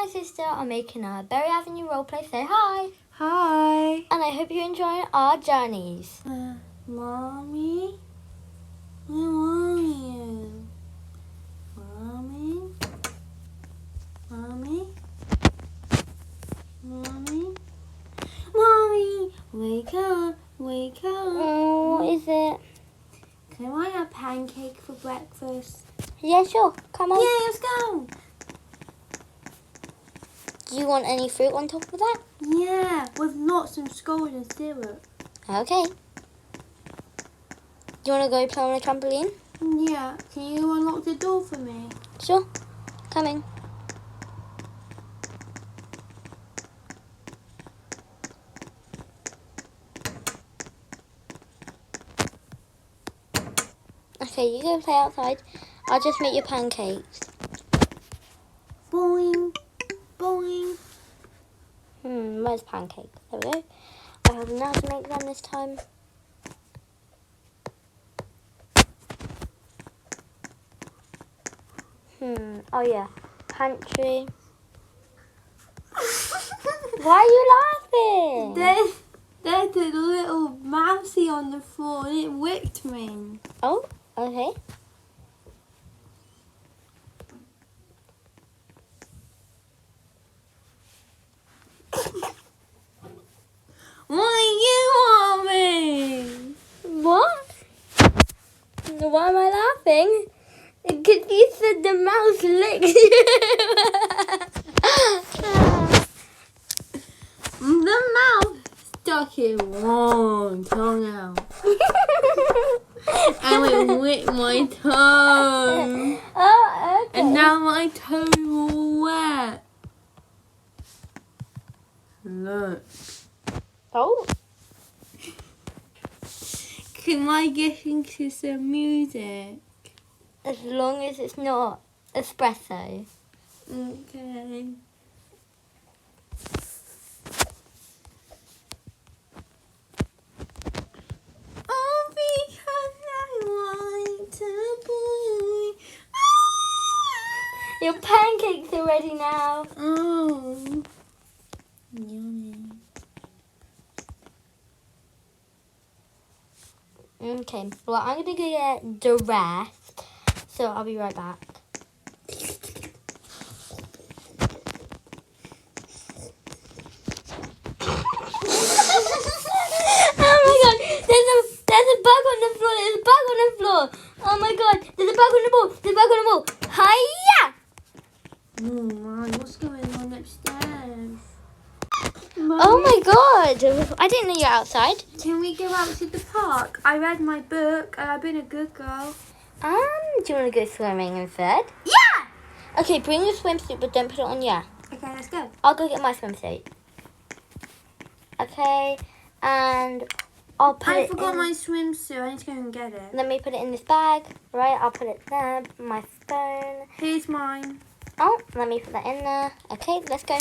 my sister are making a Berry Avenue roleplay. Say hi. Hi. And I hope you're enjoying our journeys. Mommy? I want you. Mommy? Mommy? Mommy? Mommy! Wake up! Wake up! Oh, what is it? Can I have pancake for breakfast? Yeah, sure. Come on. Yeah, let's go! Do you want any fruit on top of that? Yeah, with lots of golden syrup. Okay. Do you want to go play on a trampoline? Yeah, can you unlock the door for me? Sure. Coming. Okay, you go play outside. I'll just make your pancakes. Boing, boing. Where's pancake? There we go. I have now to make them this time. Oh yeah, pantry. Why are you laughing? There's a little mousey on the floor and it whipped me. Oh, okay. What do you want me? What? Why am I laughing? Because you said the mouse licked you. The mouse stuck his long tongue out. And it whipped my toe. Oh, okay. And now my toe's all wet. Look. Oh. Can I get into some music? As long as it's not espresso. Okay. Oh, because I want to boy. Your pancakes are ready now. Oh. Yummy. Okay, well, I'm going to go get the rest, so I'll be right back. Oh my god, there's a bug on the floor, there's a bug on the floor. Oh my god, there's a bug on the ball, there's a bug on the ball. Hiya! Oh my, what's going on upstairs? Oh my god, I didn't know you were outside. Can we go out to the park? I read my book and I've been a good girl. Do you want to go swimming instead? Yeah! Okay, bring your swimsuit, but don't put it on yet. Okay, let's go. I'll go get my swimsuit. Okay, and I'll put I it forgot in. my swimsuit. I need to go and get it. Let me put it in this bag. Right, I'll put it there. My phone. Here's mine. Oh, let me put that in there. Okay, let's go.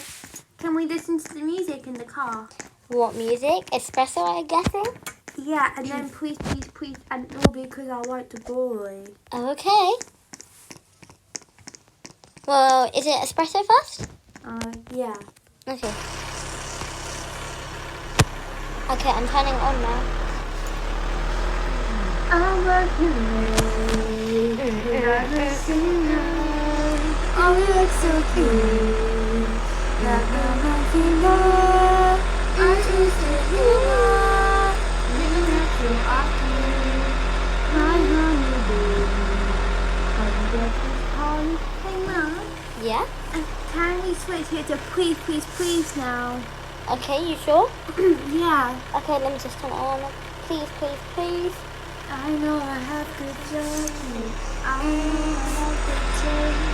Can we listen to the music in the car? What music? Espresso, I'm guessing? Yeah, and then please, please, please, and all because I like the boy. Okay. Well, is it espresso first? Yeah. Okay. Okay, I'm turning it on now. I love you, oh, you look so cute. Like a monkey love, I just said you are. Living at you often, my honey bee. Hey, Mom. Yeah? Can we switch it to please, please, please now? Okay, you sure? Yeah. Okay, let me just turn it on. Please, please, please. I know I have good journey. I know I have good journey.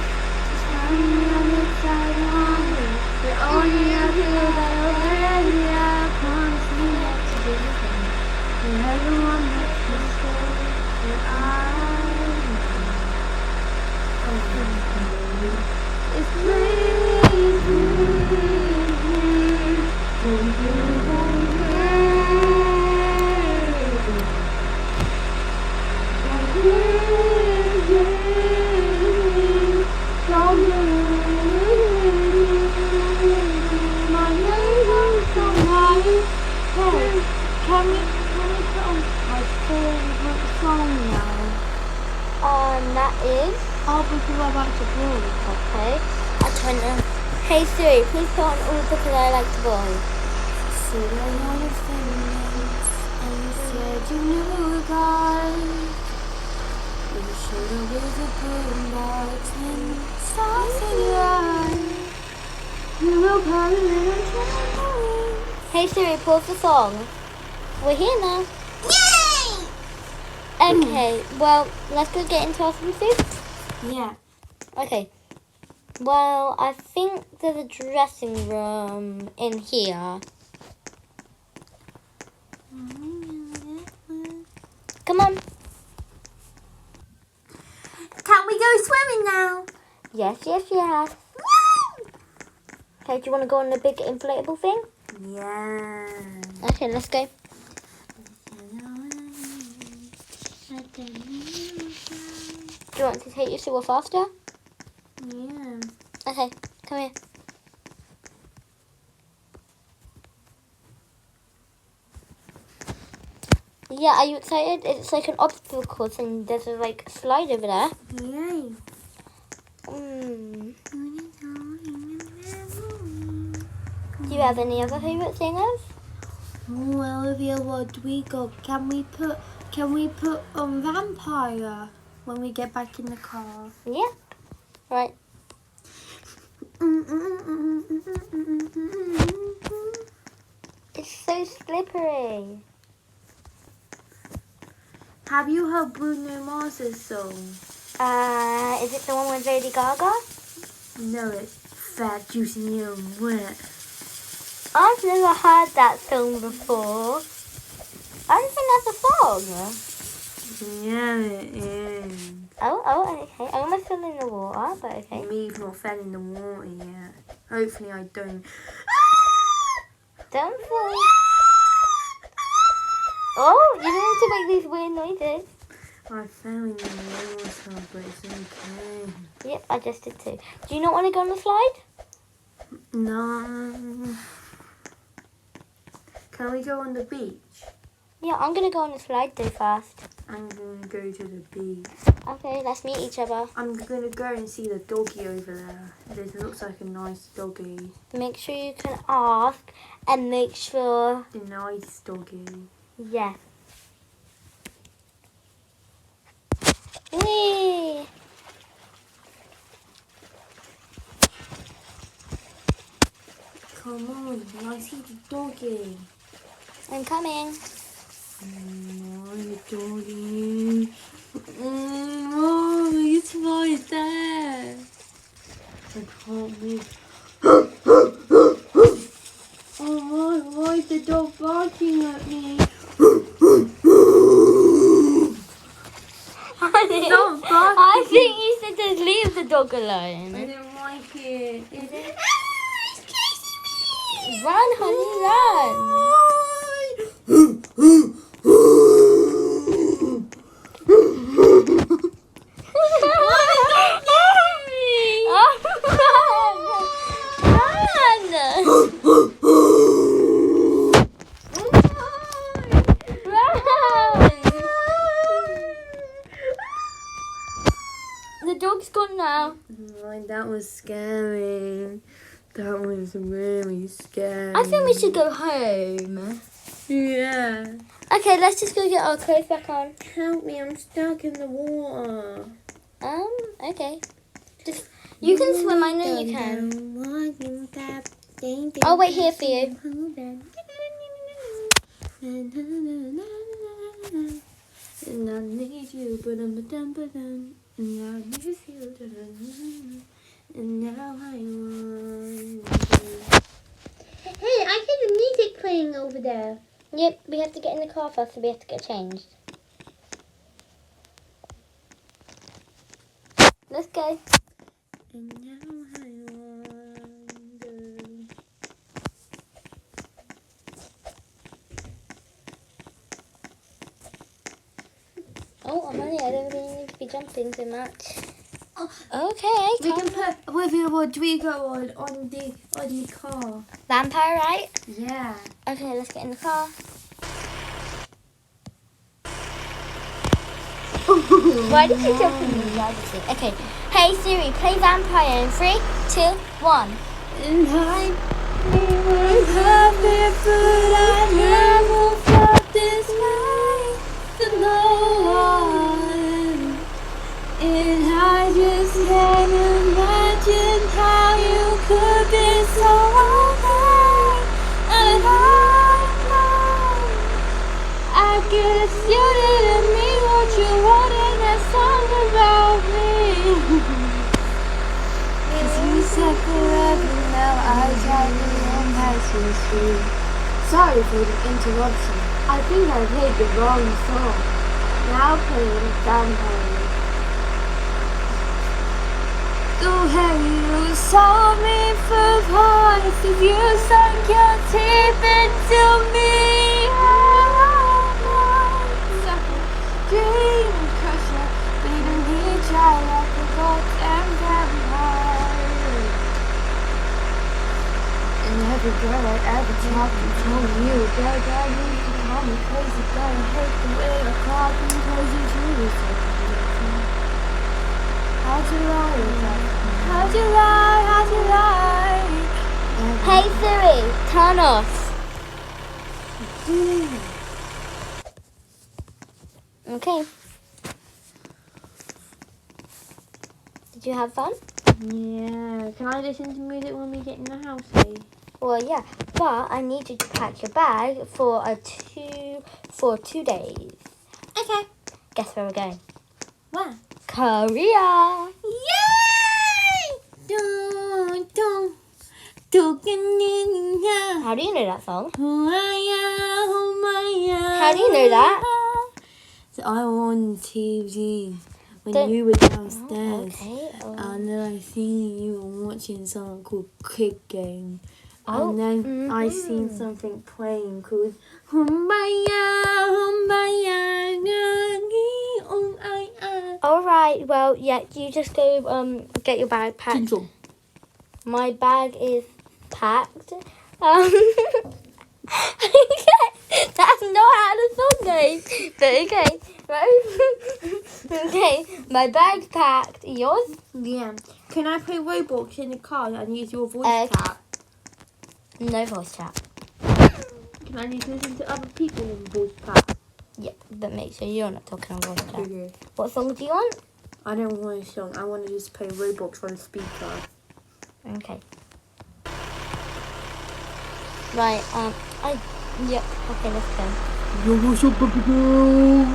Shining on the side of me. The only idea that already I promise me not to be the same. And everyone makes mistakes that I know. It's please, then, hey Siri, please put on all the books I like to buy. Said I wanted feminines, and you said you knew a guy. You showed up with a boombox and stars in your eyes. You will probably little trampoline. Hey Siri, pause the song. We're here now. Yay! Okay, well, let's go get into our swimsuit. Yeah. Okay. Well, I think there's a dressing room in here. Come on. Can we go swimming now? Yes, yes, yes. Okay, do you want to go on the big inflatable thing? Yeah. Okay, let's go. Do you want to take you super faster? Yeah. Okay, come here. Yeah, are you excited? It's like an obstacle course and there's a like slide over there. Yay. Do you have any other favourite singers? Well, Olivia, what do we go? Can we put on Vampire when we get back in the car? Yeah. Right. It's so slippery. Have you heard Bruno Mars's song? Is it the one with Lady Gaga? No, it's Fat, Juicy and Wet. I've never heard that song before. I don't think that's a song. Yeah, it is. Oh, okay. I almost fell in the water, but okay. Me's not fell in the water yet. Hopefully I don't. Don't fall. Oh, you don't need to make these weird noises. I fell in the water, but it's okay. Yep, I just did too. Do you not want to go on the slide? No. Can we go on the beach? Yeah, I'm going to go on the slide though first. I'm going to go to the beach. Okay, let's meet each other. I'm going to go and see the doggy over there. This looks like a nice doggy. Make sure you can ask and make sure... The nice doggy. Yeah. Whee! Come on, I see the doggy. I'm coming. My doggy. Oh, it's right there. I can't move. Oh my, why is the dog barking at me? Don't bark. I think you should just leave the dog I alone. don't like it. Is it? Run, honey, run. The dog's gone now. Oh, that was scary. That was really scary. I think we should go home. Yeah. Okay, let's just go get our clothes back on. Help me, I'm stuck in the water. Okay. Just you can swim, I know you can. I'll wait here for you. And I need you, but I'm a dum-ba-dum. And I miss you, and now I want you. Hey, I hear the music playing over there. Yep, we have to get in the car first, so we have to get changed. Let's go. And now I wonder. Oh, honey, I don't really need to be jumping so much. Okay. We can put what do we go on the car? Vampire, right? Yeah. Okay, let's get in the car. Why did you jump in the other thing? Okay. Hey Siri, play Vampire in 3, 2, 1. And I was happy, but I never felt this way for no one. And I just can't imagine how you could be so okay. And I guess you didn't mean what you wrote in that song about me. Cause you said forever, now I try to learn how to speak. Sorry for the interruption. I think I played the wrong song. Now playing Vampire. The way you saw me for parts of you sunk your teeth into me. Dream crusher, beating each eye like a goddamn vampire. And every girl I ever talked to told me you were bad, bad news to call me crazy, but I hate the way I called me crazy too. How'd you lie about me? How'd you lie? How'd you lie? Hey Siri, turn off. Okay. Did you have fun? Yeah. Can I listen to music when we get in the house, eh? Well, yeah, but I need you to pack your bag for 2 days. Okay. Guess where we're going? Where? Korea. Yay! Dun, dun, dun, How do you know that song? How How do you know that? So I was on TV when Don't- you were downstairs. Okay. And then I seen you were watching something called Kid Game. Oh, And then I seen something playing called Humbaya, Humbaya, Nagi, All right. Well, yeah. You just go get your bag packed. Tinsel. My bag is packed. That's not how the song goes. But okay, right? Okay, my bag's packed. Yours? Yeah. Can I play Roblox in the car and use your voice chat? No voice chat. Can I just listen to other people in voice chat? Yep, but make sure you're not talking on voice chat. Okay. What song do you want? I don't want a song. I want to just play Roblox on a speaker. Okay. Right. Yep. Okay, let's go. Yo, what's up, baby girl?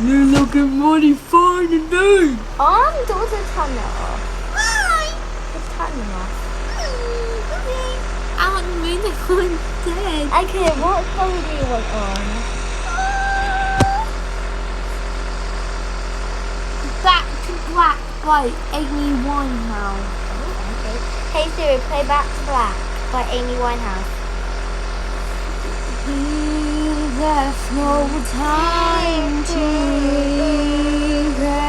You looking mighty fine today. Daughter, turn it off. Hi. Just turn it off. Okay. I want to make the one dead. Okay, what song do you want on? Back to Black by Amy Winehouse. Oh, okay. Hey Siri, play Back to Black by Amy Winehouse. He left no time to regret.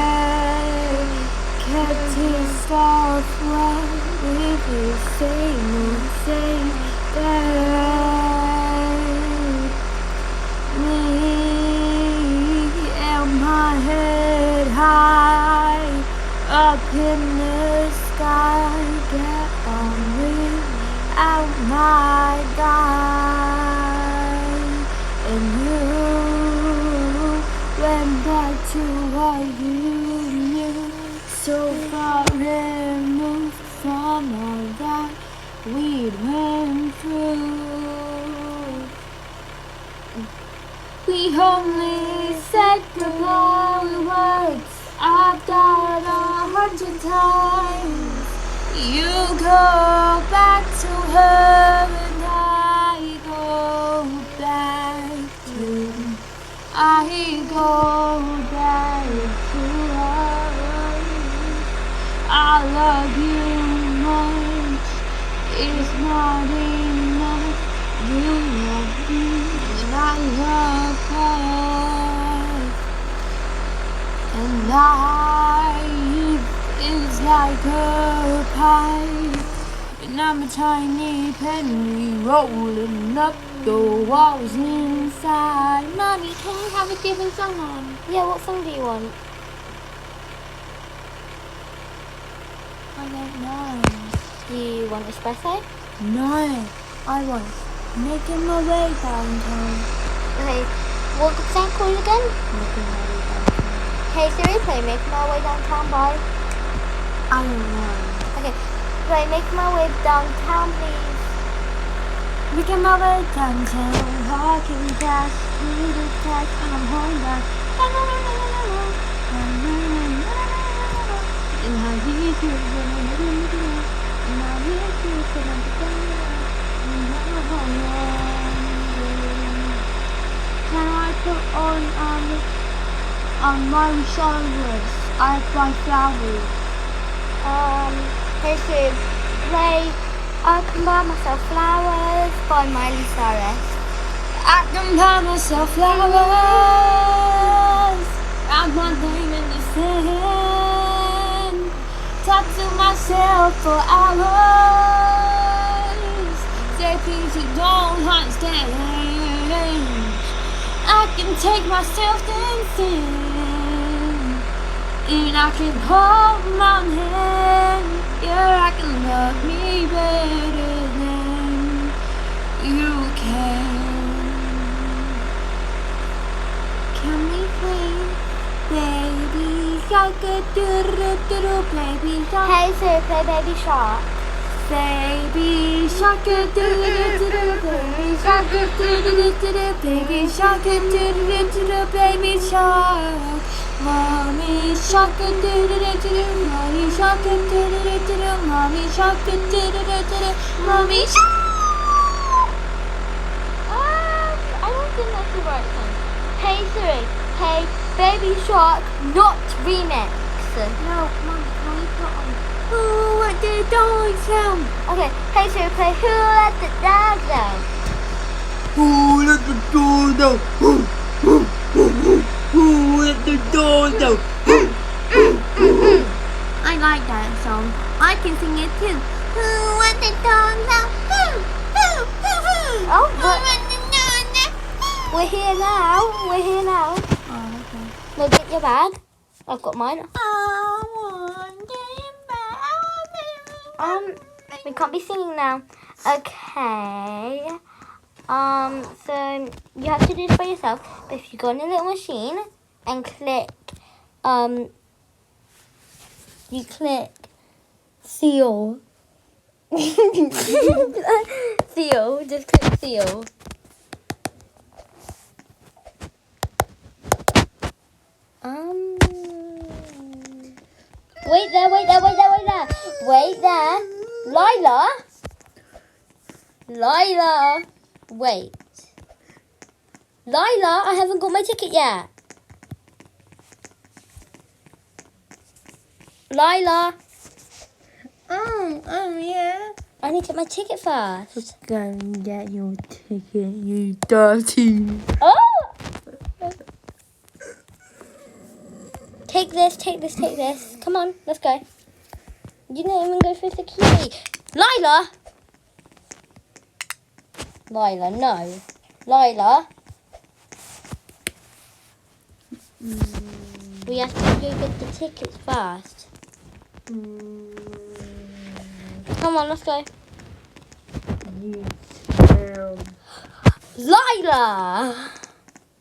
Kept his stuff right with his same old same bed. Me and my head high up in the sky. Get on without my guy. And you went back to what you knew, so far removed from all that we'd went through. We only said goodbye words I've done 100 times. You go back to her and I go back to her. I love you much, it's not enough. You love me and I love her. And life is like a pipe, and I'm a tiny penny rolling up the walls inside. Mommy, can I have a different song on? Yeah, what song do you want? I don't know. Do you want espresso? No, I was making my way downtown. Okay, what was that called again? Making my way downtown. Hey Siri, play Making My Way Downtown by... I don't know. Okay, play Making My Way Downtown, please. Making my way downtown, walking fast, through the tracks, and I'm home back. And I hear you and I hear you Can I put on my shoulders? I buy flowers. Hey Siri, play I Can Buy Myself Flowers by Miley Cyrus. I can buy myself flowers. I'm not name in the sand. Talk to myself for hours. Say things you don't understand. I can take myself dancing, and I can hold my hand. Yeah, I can love me better than you can. Can we play Baby Shark? Baby Shark. Hey Siri, play Baby Shark. Baby Shark. Baby Shark. Baby Shark. Baby Shark. Mommy Shark. Mommy Shark. Mommy Shark. Mommy Shark. I don't think that's the right song. Hey Siri, play Baby Shark, not remix. No, Mum, can we put on Who Let the Dogs Out? Okay, hey Siri, play Who Let the Dogs Out. Who let the dogs out? Who let the dogs out? I like that song. I can sing it too. Who let the dogs out? Oh, we're here now. We're here now. Oh, okay. No, get your bag. I've got mine. We can't be singing now. Okay. So you have to do this by yourself. But if you go on a little machine and click, you click seal. Seal. Just click seal. Wait there. Lila, wait. Lila, I haven't got my ticket yet. Lila. Yeah. I need to get my ticket first. Go and get your ticket, you dirty. Oh! Take this. Come on, let's go. You didn't even go through security. Lila, no. Lila. We have to go get the tickets first. Come on, let's go. You smell. Lila!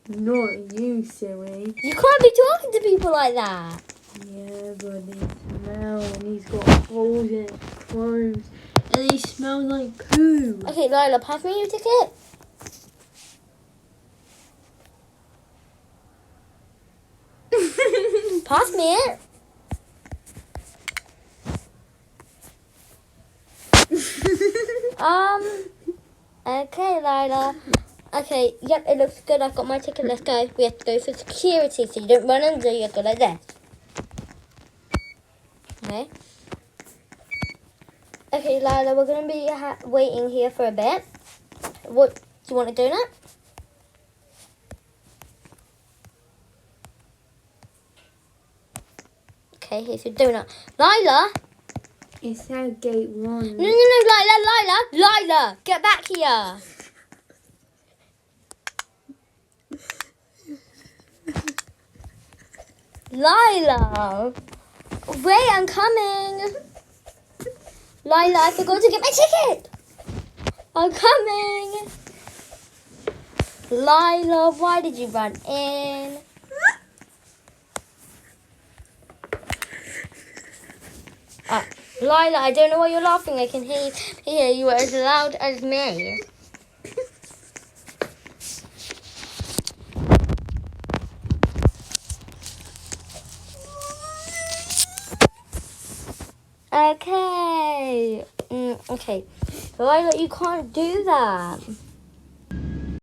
Not you, silly. You can't be talking to people like that. Yeah, but they smell and he's got holes in his clothes and he smells like poo. Okay, Lila, pass me your ticket. Pass me it. Okay, Lila. Okay, yep, it looks good. I've got my ticket. Let's go. We have to go for security so you don't run under. You go like this. Okay. Okay, Lila, we're going to be waiting here for a bit. What, do you want a donut? Okay, here's your donut. Lila! It's at gate 1. No, Lila, get back here. Lila, wait, I'm coming. Lila, I forgot to get my ticket. I'm coming. Lila, why did you run in? Lila, I don't know why you're laughing. I can hear you as loud as me. Okay. Okay. Lila, you can't do that.